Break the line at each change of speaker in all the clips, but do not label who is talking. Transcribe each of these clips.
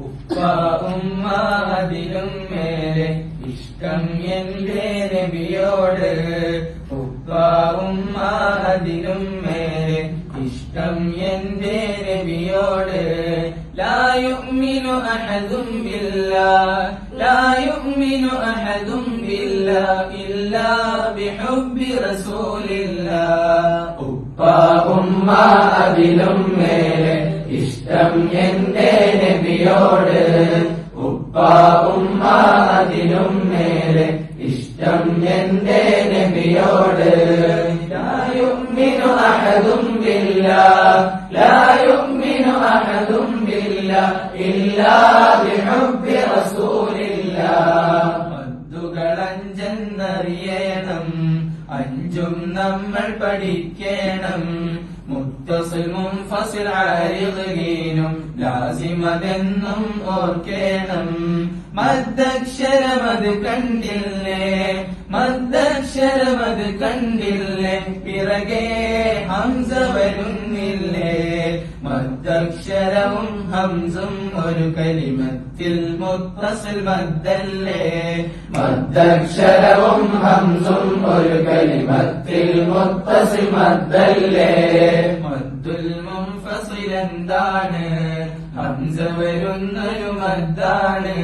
ഉപ്പ ഉമ്മ അതിലും മേലെ ഇഷ്ടം എന്റെ നബിയോട്. ഉപ്പ ഉമ്മ അതിലും മേലെ ഇഷ്ടം എന്റെ നബിയോട്. ലാ യുഅ്മിനു അഹദും ബില്ലാഹ് ലാ യുഅ്മിനു അഹദും ബില്ലാഹ് ഇല്ലാ ബിഹുബ്ബി റസൂലില്ലാഹ്. ഉപ്പ ഉമ്മ അതിലും മേലെ ഇഷ്ടം എന്റെ നബിയോട്. ഉപ്പ ഉമ്മ അതിലും മേലെ ഇഷ്ടം എന്റെ നബിയോട്. ലാ യുഅ്മിനു അഹദും ബില്ലാഹ് ലാ യുഅ്മിനു അഹദും ബില്ലാഹ് ഇല്ലാ ബിഹുബ്ബി റസൂലില്ലാഹ്. മദ്ദുകളഞ്ചെന്നറിയണം, അഞ്ചും നമ്മൾ പഠിക്കണം. മുത്തസിൽ മുൻഫസിൽ ആരിദ് ലീനും ലാസിമതെന്നും ഓർക്കേണം. മദ്ദക്ഷരമത് കണ്ടില്ലേ മദ്ദക്ഷരമത് കണ്ടില്ലേ പിറകെ ഹംസ വരുന്നില്ലേ. മദ്ദക്ഷരവും ഹംസും ഒരു കലിമത്തിൽ മുത്തസിൽ മദ്ദല്ലേ. മദ്ദക്ഷരവും ഹംസും ഒരു കലിമത്തിൽ മുത്തസിൽ മദ്ദല്ലേ. മദ്ദുൽ മുൻഫസിൽ എന്താണ്? ഹംസ വരുന്നൊരു മദ്ദാണ്.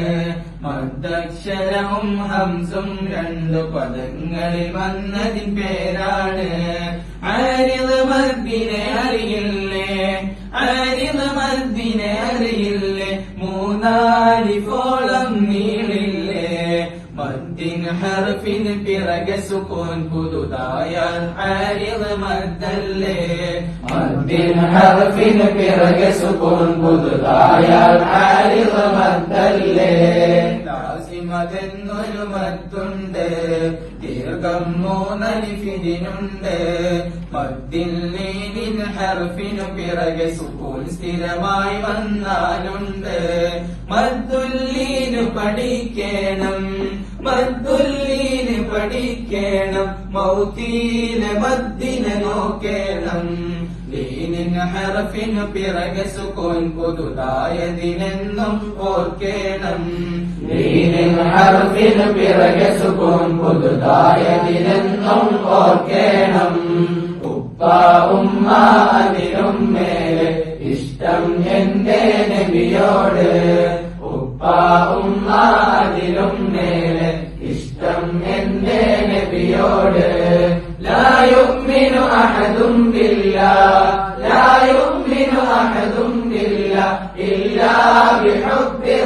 മദ്ദക്ഷരവും ഹംസും രണ്ടു പദങ്ങളിൽ വന്നതിൻ പേരാണ്. ആരിദ് മദ്ദിനെ അറിയില്ലേ ആരിദ് മദ്ദിനെ അറിയില്ലേ. മൂന്നാലിഫോളം നീളില്ലേ. മദ്ദിൻ ഹർഫിന് പിറകെ സുകൂൻ പുതുതായാൽ ആരിദ് മദ്ദല്ലേ. മദ്ദിൻ ഹർഫിന് പിറകെ സുകൂൻ പുതുതായാൽ ആരിദ് മദ്ദല്ലേ. ലാസിമതെന്നൊരു മദ്ദുണ്ട്, ദീർഘം മൂന്നലിഫിനുണ്ട്. മദ്ദിൻ ലീനിൻ ഹർഫിനു പിറകെ സുകൂൻ സ്ഥിരമായി വന്നാലുണ്ട്. മദ്ദുല്ലീന് പഠിക്കണം മദ്ദുല്ലീന് പഠിക്കണം. മൗത്തീലെ മദ്ദിനെ നോക്കണം. ലീനിൻ ഹർഫിനു പിറകെ സുകൂൻ പുതുതായതിനെന്നും ഓർക്കേണം. ലീനിൻ ഹർഫിനു പിറകെ സുകൂൻ പുതുതായതിനെന്നും ഓർക്കേണം. ഉപ്പ ഉമ്മ അതിലും മേലെ ഇഷ്ടം എന്റെ നബിയോട്. ഉപ്പ ഉമ്മ അതിലും മേലെ ഇഷ്ടം എന്റെ നബിയോട്. ലാ യുഅ്മിനു അഹദും ബില്ലാഹ് ലാ യുഅ്മിനു അഹദും ബില്ലാഹ് ഇല്ലാ ബിഹുബ്ബി